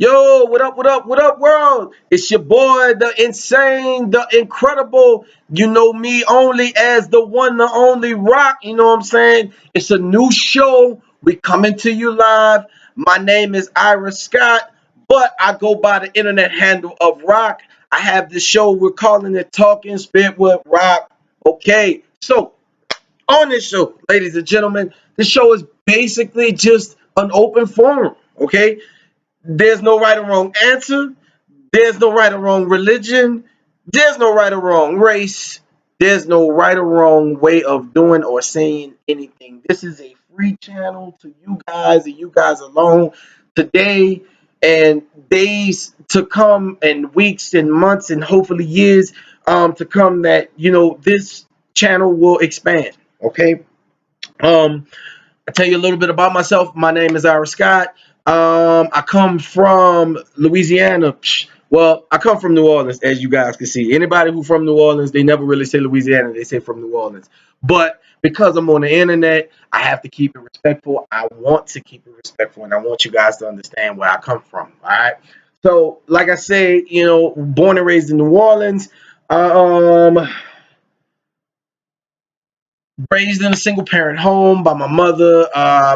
Yo, what up, what up, what up, world? It's your boy, the insane, the incredible. You know me only as the one, the only Rock. You know what I'm saying? It's a new show. We coming to you live. My name is Ira Scott, but I go by the internet handle of Rock. I have this show. We're calling it Talking Spit with Rock. Okay, so on this show, ladies and gentlemen, this show is basically just an open forum. Okay, there's no right or wrong answer. There's no right or wrong religion. There's no right or wrong race. There's no right or wrong way of doing or saying anything. This is a free channel to you guys and you guys alone today and days to come and weeks and months and hopefully years to come that this channel will expand. Okay. Um I tell you a little bit about myself. My name is Ira Scott. I come from Louisiana. Well, I come from New Orleans, as you guys can see. Anybody who from New Orleans, they never really say Louisiana. They say from New Orleans. But because I'm on the internet, I have to keep it respectful. I want to keep it respectful, and I want you guys to understand where I come from. All right. So, like I say, born and raised in New Orleans. Um, Raised in a single parent home by my mother,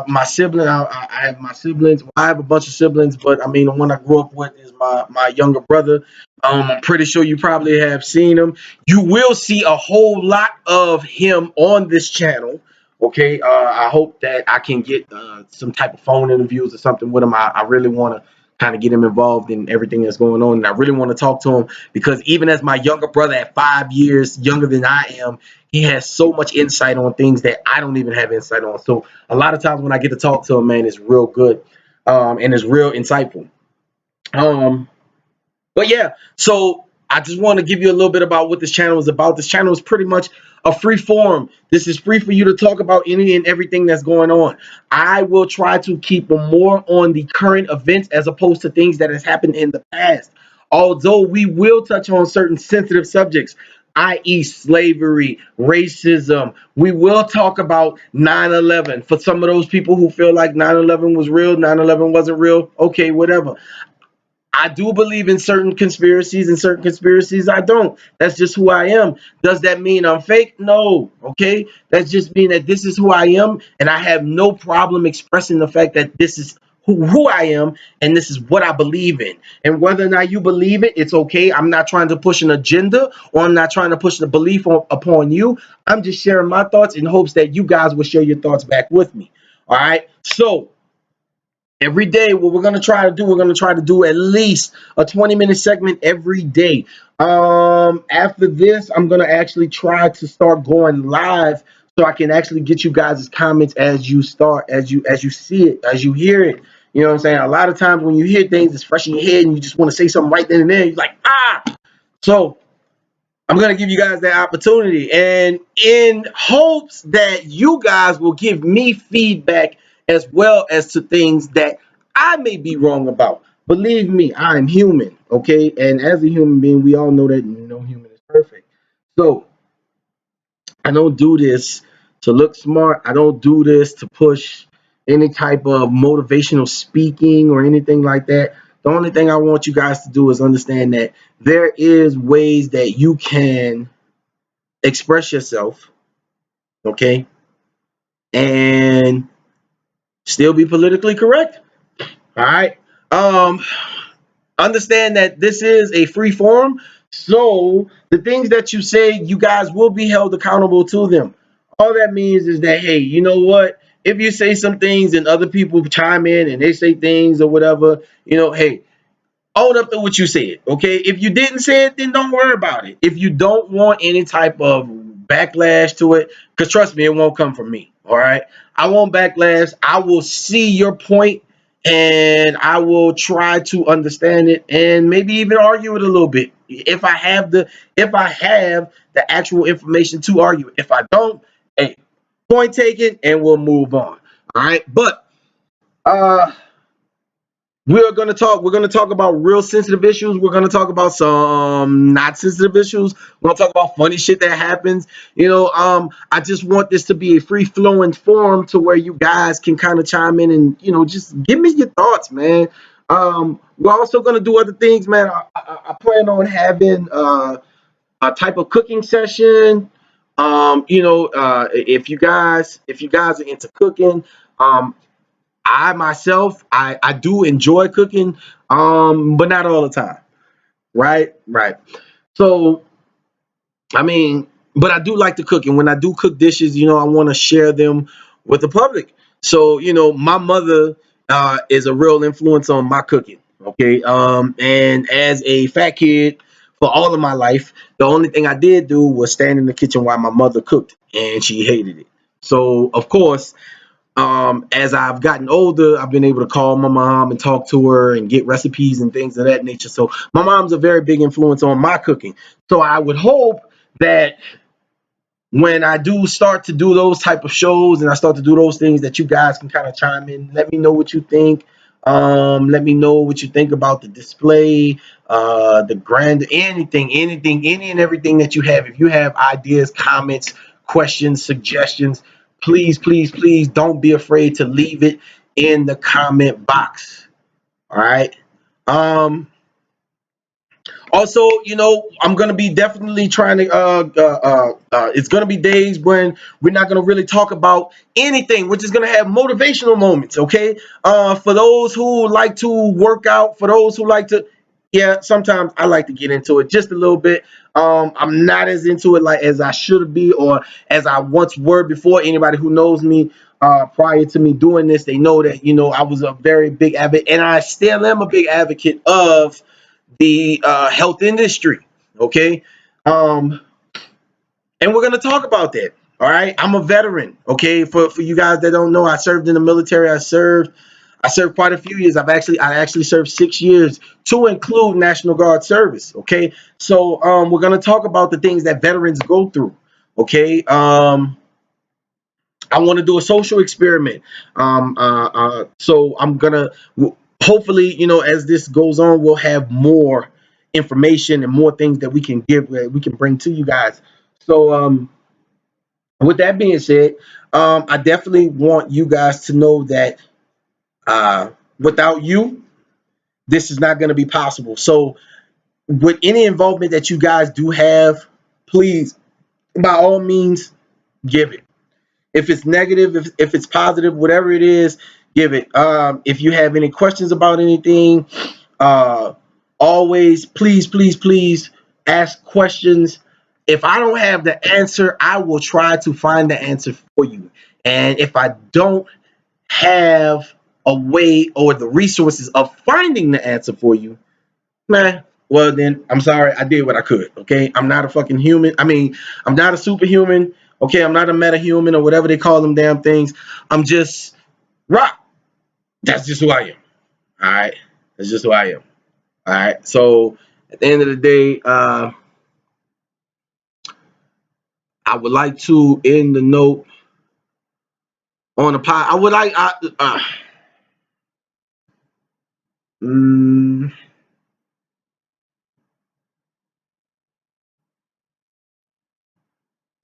my sibling. I have my siblings. I have a bunch of siblings, but I mean, the one I grew up with is my younger brother. I'm pretty sure you probably have seen him. You will see a whole lot of him on this channel. Okay, I hope that I can get some type of phone interviews or something with him. I really want to kind of get him involved in everything that's going on, and I really want to talk to him because even as my younger brother at 5 years younger than I am, he has so much insight on things that I don't even have insight on. So a lot of times when I get to talk to him, man, it's real good, and it's real insightful. Um, but yeah, so I just want to give you a little bit about what this channel is about. This channel is pretty much a free forum. This is free for you to talk about any and everything that's going on. I will try to keep more on the current events as opposed to things that has happened in the past. Although we will touch on certain sensitive subjects, i.e., slavery, racism. We will talk about 9/11. For some of those people who feel like 9/11 was real, 9/11 wasn't real, okay, whatever. I do believe in certain conspiracies and certain conspiracies I don't. That's just who I am. Does that mean I'm fake? No. Okay. That's just mean that this is who I am, and I have no problem expressing the fact that this is who I am and this is what I believe in. And whether or not you believe it, it's okay. I'm not trying to push an agenda or I'm not trying to push the belief upon you. I'm just sharing my thoughts in hopes that you guys will share your thoughts back with me. All right. So every day, what we're going to try to do, we're going to try to do at least a 20-minute segment every day. After this, I'm going to actually try to start going live so I can actually get you guys' comments as you start, as you see it, as you hear it. You know what I'm saying? A lot of times when you hear things, it's fresh in your head and you just want to say something right then and there. You're like, ah. So I'm going to give you guys that opportunity, and in hopes that you guys will give me feedback as well as to things that I may be wrong about. Believe me, I'm human, okay? And as a human being, we all know that no human is perfect. So I don't do this to look smart. I don't do this to push any type of motivational speaking or anything like that. The only thing I want you guys to do is understand that there is ways that you can express yourself, okay, and still be politically correct. All right. Um, Understand that this is a free forum, so the things that you say, you guys will be held accountable to them. All that means is that, hey, you know what? If you say some things and other people chime in and they say things or whatever, hey, own up to what you said. Okay. If you didn't say it, then don't worry about it. If you don't want any type of backlash to it, because trust me, it won't come from me. All right. I won't backlash. I will see your point and I will try to understand it and maybe even argue it a little bit. If I have the actual information to argue. If I don't, hey, point taken and we'll move on. All right. But uh we're going to talk about real sensitive issues. We're going to talk about some not sensitive issues. We're going to talk about funny shit that happens. I just want this to be a free flowing forum to where you guys can kind of chime in and just give me your thoughts, man. We're also gonna do other things, man. I plan on having a type of cooking session. If you guys are into cooking, um, I myself, I do enjoy cooking, but not all the time. Right, right. So I mean, but I do like to cook, and when I do cook dishes, I want to share them with the public. So, my mother is a real influence on my cooking. Okay, and as a fat kid for all of my life, the only thing I did do was stand in the kitchen while my mother cooked, and she hated it. So, of course, as I've gotten older, I've been able to call my mom and talk to her and get recipes and things of that nature. So my mom's a very big influence on my cooking. So I would hope that when I do start to do those type of shows and I start to do those things, that you guys can kind of chime in. Let me know what you think. Let me know what you think about the display, the grand, anything, any and everything that you have. If you have ideas, comments, questions, suggestions, please, please, please don't be afraid to leave it in the comment box. All right. Um, Also, I'm gonna be definitely trying to. It's gonna be days when we're not gonna really talk about anything. We're just gonna have motivational moments, okay? For those who like to work out, for those who like to, yeah, sometimes I like to get into it just a little bit. I'm not as into it like as I should be or as I once were before. Anybody who knows me prior to me doing this, they know that I was a very big advocate, and I still am a big advocate of the health industry. Okay. Um, and we're gonna talk about that. All right. I'm a veteran. Okay. For you guys that don't know, I served in the military. I served quite a few years. I actually served 6 years to include National Guard service. Okay. So we're gonna talk about the things that veterans go through. Okay. I want to do a social experiment. So I'm gonna hopefully, as this goes on, we'll have more information and more things that we can give, we can bring to you guys. So, with that being said, I definitely want you guys to know that uh, without you, this is not going to be possible. So, with any involvement that you guys do have, please, by all means, give it. If it's negative, if it's positive, whatever it is, give it. If you have any questions about anything, uh, always, please, please, please ask questions. If I don't have the answer, I will try to find the answer for you. And if I don't have a way or the resources of finding the answer for you, man, well then I'm sorry, I did what I could. Okay, I'm not a fucking human. I mean, I'm not a superhuman. Okay, I'm not a metahuman or whatever they call them damn things. I'm just rock. That's just who I am. All right, that's just who I am. All right. So at the end of the day, I would like to end the note on a pod. I would like. Mm,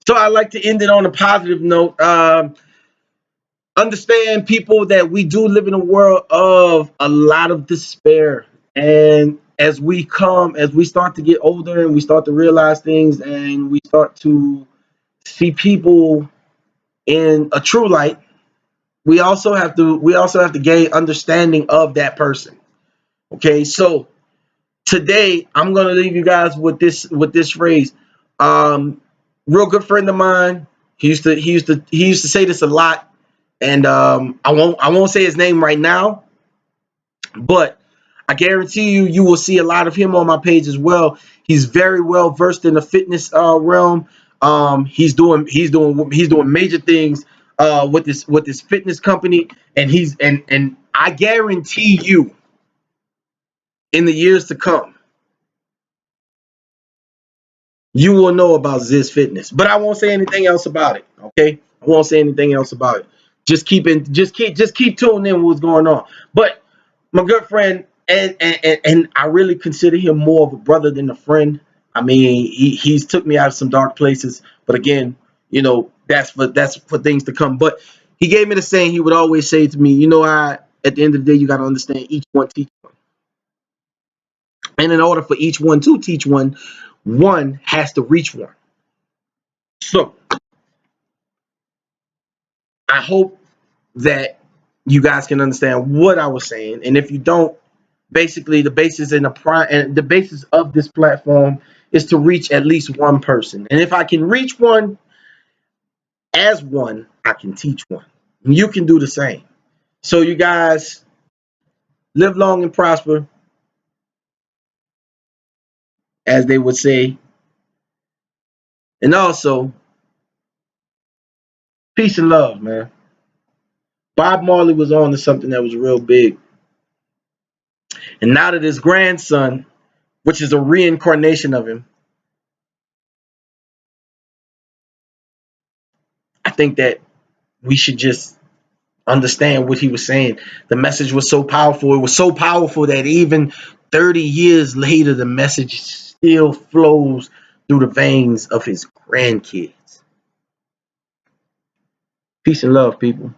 so I like to end it on a positive note. Understand, people, that we do live in a world of a lot of despair, and as we start to get older and we start to realize things and we start to see people in a true light, we also have to gain understanding of that person. Okay, so today I'm gonna leave you guys with this phrase. um Real good friend of mine, he used to say this a lot, and I won't say his name right now, but I guarantee you will see a lot of him on my page as well. He's very well versed in the fitness realm. He's doing major things with this fitness company, and I guarantee you, in the years to come, you will know about Ziz Fitness. But I won't say anything else about it. Okay, I won't say anything else about it. Just keep tuning in with what's going on. But my good friend, and I really consider him more of a brother than a friend. I mean, he's took me out of some dark places, but again, that's for things to come. But he gave me the saying. He would always say to me, at the end of the day, you got to understand, each one teach one. And in order for each one to teach one, one has to reach one. So I hope that you guys can understand what I was saying. And if you don't, basically the basis and the basis of this platform is to reach at least one person. And if I can reach one as one, I can teach one. And you can do the same. So you guys live long and prosper, as they would say. And also, peace and love, man. Bob Marley was on to something that was real big. And now that his grandson, which is a reincarnation of him, I think that we should just understand what he was saying. The message was so powerful. It was so powerful that even 30 years later, the message still flows through the veins of his grandkids. Peace and love, people.